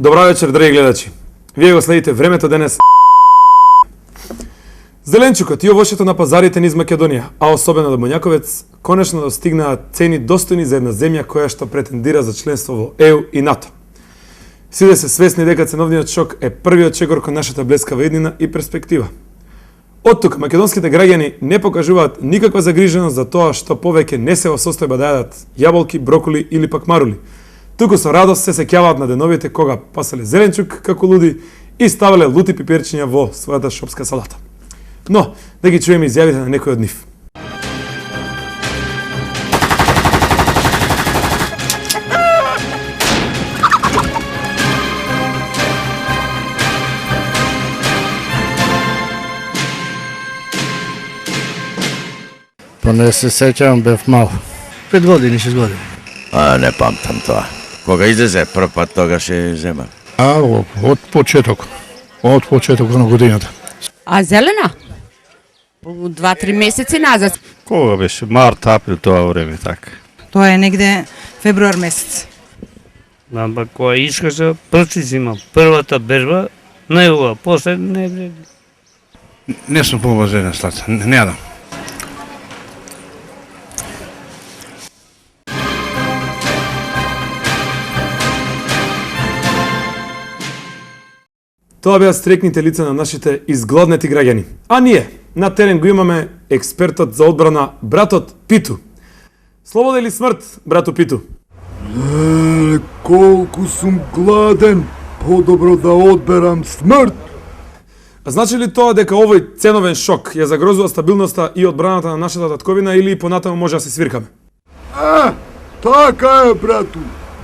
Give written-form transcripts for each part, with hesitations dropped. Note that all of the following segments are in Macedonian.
Добра вечер, драги гледачи. Вие го следите времето денес. Зеленчукот и овошето на пазарите низ Македонија, а особено до Моњаковец, конечно достигнаат цени достојни за една земја која што претендира за членство во ЕУ и НАТО. Сите се свесни дека ценовниот шок е првиот чекор кон нашата блескава иднина и перспектива. Од тука македонските граѓани не покажуваат никаква загриженост за тоа што повеќе не се во состојба да јадат јаболки, броколи или пак марули. Туку со радост се сеќаваат на деновите кога пасале зеленчук како луди и ставале лути пиперчиња во својата шопска салата. Но, да ги чуеме изјавите на некој од нив. Па не се сеќавам, бев мал. 5 години, 6 години. Не памтам тоа. Кога излезе прв пат, тогаш е зема. Од почеток на годината. А зелена? 2-3 месеци назад. Кога беше? Март, април, тоа време, така. Тоа е негде февруар месец. Амба која искаше, прци зима. Првата берба, најубава, после не вреди. Не сум повозен слаца, не јадам. Тоа беа стрекните лица на нашите изгладнети граѓани. А ние, на терен го имаме експертот за одбрана, братот Питу. Слобода или смрт, брато Питу? Колку сум гладен, подобро да одберам смрт. Значи ли тоа дека овој ценовен шок ја загрозува стабилноста и одбраната на нашата татковина или понатаму може да се свиркаме? Така е, брату.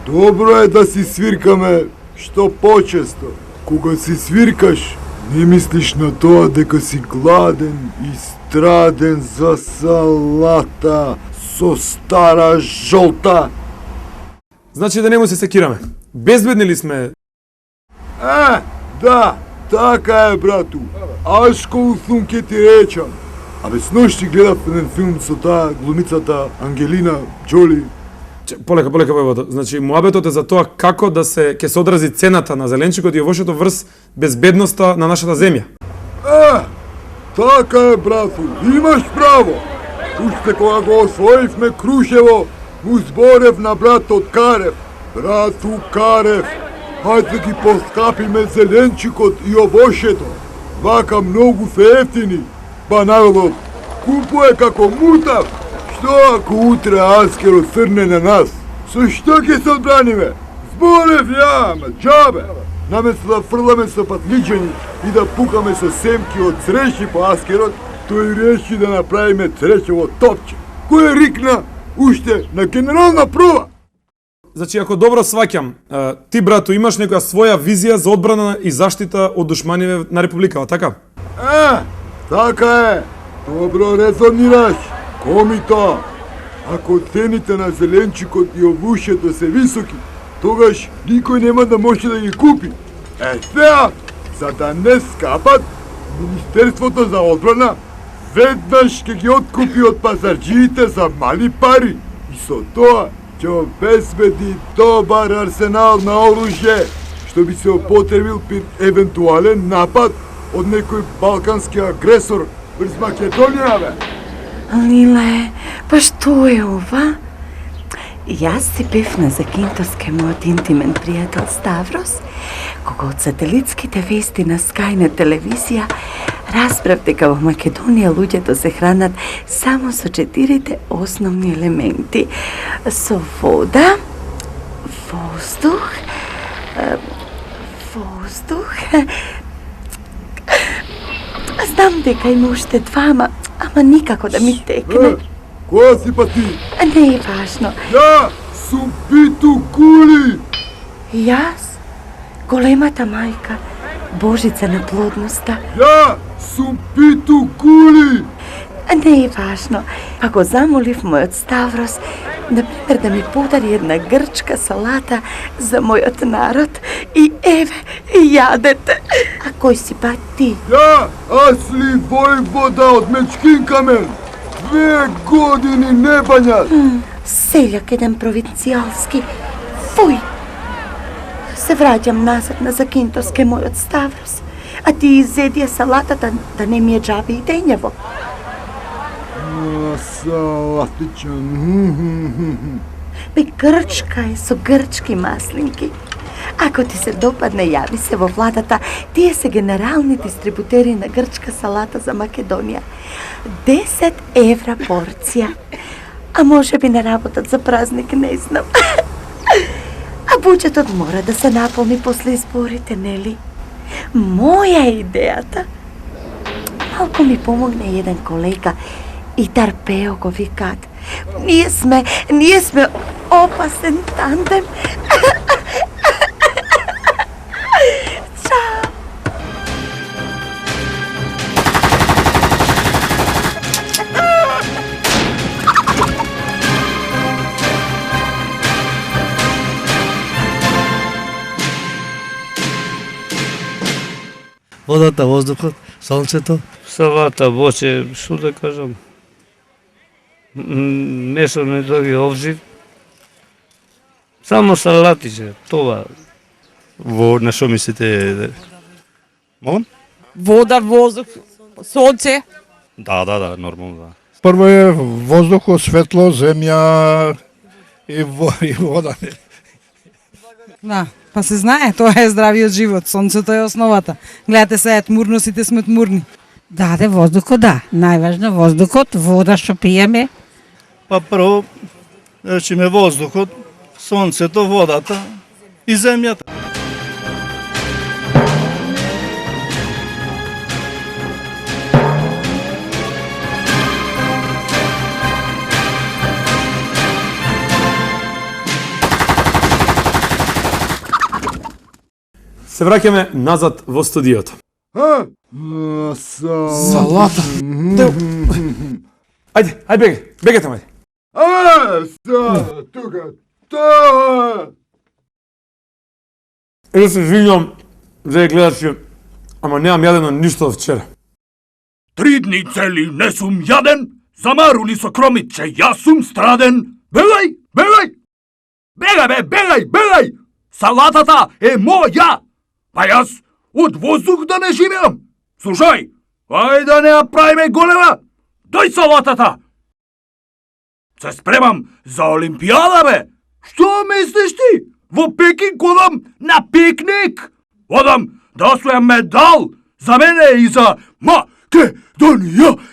Добро е да си свиркаме што почесто. Кога си свиркаш, не мислиш на тоа дека си гладен и страден за салата со стара жолта. Значи да не му се секираме. Безбедни ли сме? Да, така е, брату. Ашко сум ке ти речам. Абе, сношти гледав еден филм со таа глумицата Ангелина Джоли. Полека, војводо. Значи, муабетот е за тоа како да се ќе се одрази цената на зеленчукот и овошето врз безбедноста на нашата земја. Така е, брату, имаш право. Уште кога го освоивме Крушево, му зборев на братот Карев. Брату Карев, хајде да ги поскапиме зеленчукот и овошето. Вака многу се ефтини. Па народот купуе како мутав. Што ако утре Аскерот срне на нас? Со што ќе се одбраниме? Зборев ја, ама џабе! Наместо да фрламе со патличени и да пукаме со семки од цреши по Аскерот, тој реши да направиме црешево топче. Кој рикна уште на генерална проба? Значи, ако добро сваќам, ти, брато, имаш некоја своја визија за одбрана и заштита од душманиве на Републикава, така? Така е. Добро резонираш. Коми тоа? Ако цените на зеленчукот и овушето се високи, тогаш никој нема да може да ги купи. Сега, за да не скапат, Министерството за одбрана веднаш ќе ги откупи од пазарџиите за мали пари и со тоа ќе обезбеди добар арсенал на оружје, што би се употребил при евентуален напад од некој балкански агресор врз Македонија, бе. Лиле, па што е ова? Јас си бев на Закинтовске мојот интимен пријател Ставрос, кога од сателитските вести на Скајна телевизија разбрав дека во Македонија луѓето се хранат само со 4 основни елементи: со вода, воздух, знам дека има уште двама, ама никако да ми текне. Која си па ти? Не е важно. Ја сум Питу Кули. Јас? Големата мајка, Божица на плодноста. Ја сум Питу Кули. Не е важно. Па го замолив мојот Ставрос, например, да ми подари една грчка салата за мојот народ и еве, јадете. А кој си па ти? Ја, Асли војвода од Мечкин камен. 2 години не бањат. Селјак еден провинцијалски. Фуј! се враќам назад на Закинтовске мојот Ставрос, а ти изедија салатата да не ми е џабе и дењево. Салатичен. Бе, грчка е со грчки маслинки. Ако ти се допадне, јави се во владата. Тие се генерални дистрибутери на грчка салата за Македонија. 10 евра порција. А може би не работат за празник, не знам. А буџетот мора да се наполни после изборите, нели? Моја е идејата. Малку ми помогне еден колега, Итар Пео го викаат. Ние сме опасен тандем. Чао. Водата, воздухот, сонцето. Салата, воќе, што да кажам, месо не доги овзир. Само салатише, тоа. Во на што мислите? Молам? Вода, воздух, сонце. Да, нормално, да. Прво е воздухот, светло, земја и вода. Да, па се знае, тоа е здравиот живот, сонцето е основата. Гледате се, тмурно сите сме тмурни. Да, воздухот, да. Најважно воздухот, вода што пиеме. Па прво, речеме воздухот, сонцето, водата и земјата. Се враќаме назад во студиото. Салата. Ајде, бегате мајде. Тука. Ево се извинувам за гледачи, ама немам јадено ништо од вчера. 3 дни цели не сум јаден, замарули со кромитче, јас сум страден. Бегај! Бегај! Салатата е моја! Па јас од воздух да не живеам. Слушај, ајде да не ја правиме голема. Дој салатата. Се спремам за Олимпијада, бе. Што мислиш ти? Во Пекинг одам на пикник. Одам да освојам медал за мене и за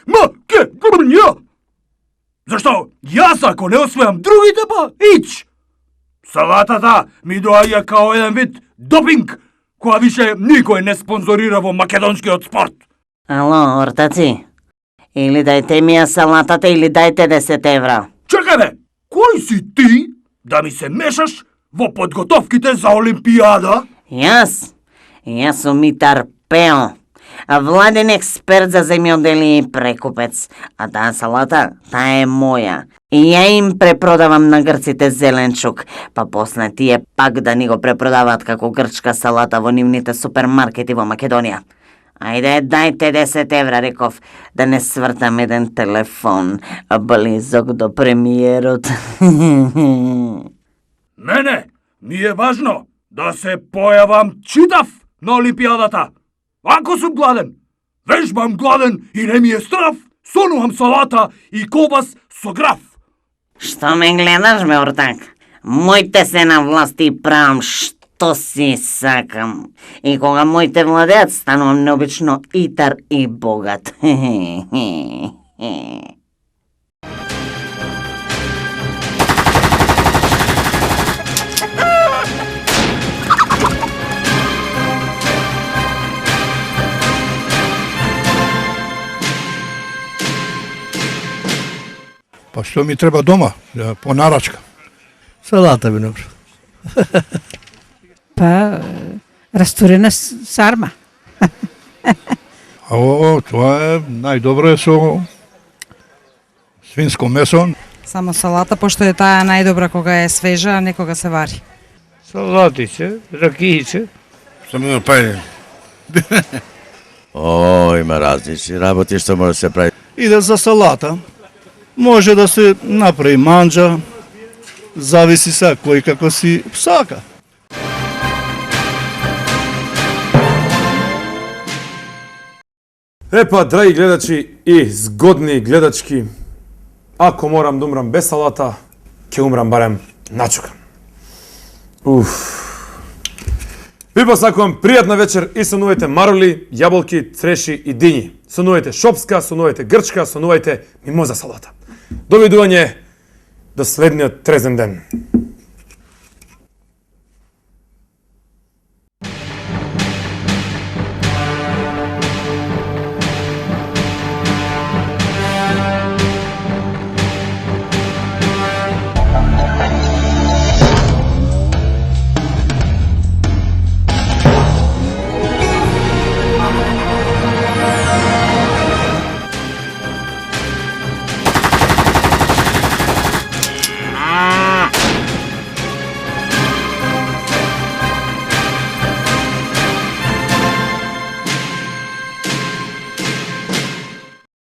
Македонија. Зашто јас ако не освојам другите, па ич. Салатата ми доаѓа као еден вид допинг, која више никој не спонзорира во македонскиот спорт. Ало, ортаци, или дајте ми ја салатата или дајте 10 евра. Чекај бе, кој си ти да ми се мешаш во подготовките за Олимпијада? Јас сум Итар Пео, владен експерт за земјоделие и прекупец, а таа салата, таа е моја. И ја им препродавам на грците зеленчук, па после тие пак да ни го препродаваат како грчка салата во нивните супермаркети во Македонија. Ајде, дајте 10 евра, реков, да не свртам еден телефон близок до премиерот. Мене ми е важно да се појавам читав на Олимпијадата. Ако сум гладен, вежбам гладен и не ми е страв, сонувам салата и колбас со граф. Што ме гледаш, бе, ортак? Моите се на власт и правам што си сакам. И кога моите владеат, станувам необично итар и богат. Па што ми треба дома, по нарачка? Салата би направил. Па, растурена сарма. Тоа е најдобро е со свинско месо. Само салата, пошто е таа најдобра кога е свежа, а не кога се вари. Салатице, ракијице. Само едно пајде. О, има различни работи што може да се прави. Иде за салата. Може да се направи манџа, зависи са кој како си сака. Епа, драги гледачи и згодни гледачки, ако морам да умрам без салата, ќе умрам барем начукан. Ви посакувам пријатна вечер и сонувајте мароли, јаболки, цреши и дињи. Сонувајте шопска, сонувајте грчка, сонувајте мимоза салата. Довидување до следниот трезен ден.